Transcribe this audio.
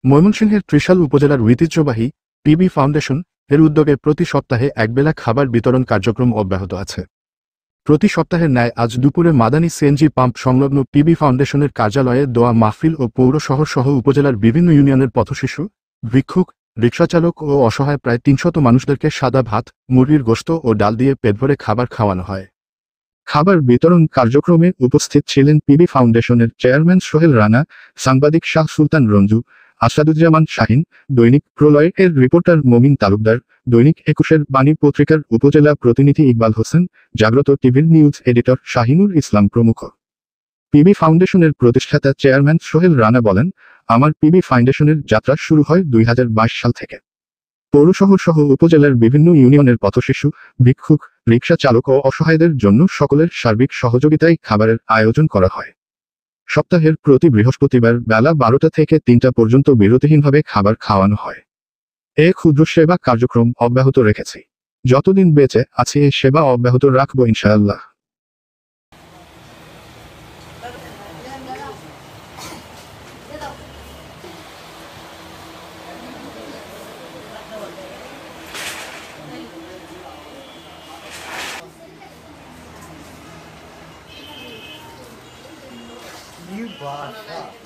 ময়মনসিংহের ত্রিশাল উপজেলার ঐতিহ্যবাহী পিবি ফাউন্ডেশন এর উদ্যোগে প্রতি সপ্তাহে একবেলা খাবার বিতরণ কার্যক্রম অব্যাহত আছে। প্রতি সপ্তাহের ন্যায় আজ দুপুরে মাদানী সিএনজি পাম্প সংলগ্ন পিবি ফাউন্ডেশনের কার্যালয়ে দোয়া মাহফিল ও পৌর শহর সহ উপজেলার বিভিন্ন ইউনিয়নের পথশিশু, ভিক্ষুক, রিকশাচালক ও অসহায় প্রায় ৩০০ মানুষদেরকে সাদা ভাত, মুরগির গোশত ও ডাল দিয়ে পেটভরে খাবার খাওয়ানো হয়। খাবার বিতরণ কার্যক্রমে উপস্থিত ছিলেন পিবি ফাউন্ডেশনের চেয়ারম্যান সোহেল রানা, সাংবাদিক শাহ সুলতান রঞ্জু, আসাদুজ্জামান শাহিন, দৈনিক প্রলয়-এর রিপোর্টার মমিন তালুকদার, দৈনিক ২১-এর বাণী পত্রিকার উপজেলা প্রতিনিধি ইকবাল হোসেন, জাগ্রত টিভির নিউজ এডিটর শাহিনুর ইসলাম প্রমুখ। পিবি ফাউন্ডেশনের প্রতিষ্ঠাতা চেয়ারম্যান সোহেল রানা বলেন, আমার পিবি ফাউন্ডেশনের যাত্রা শুরু হয় ২০২২ সাল থেকে। পৌরশহর সহ উপজেলার বিভিন্ন ইউনিয়নের পথশিশু, ভিক্ষুক, রিকশা চালক ও অসহায়দের জন্য সকলের সার্বিক সহযোগিতায় খাবারের আয়োজন করা হয়। সপ্তাহের প্রতি বৃহস্পতিবার বেলা ১২টা থেকে ৩টা পর্যন্ত বিরতিহীনভাবে খাবার খাওয়ানো হয়। এ ক্ষুদ্র সেবা কার্যক্রম অব্যাহত রেখেছি। যতদিন বেঁচে আছি এই সেবা অব্যাহত রাখব ইনশাআল্লাহ। You boss up.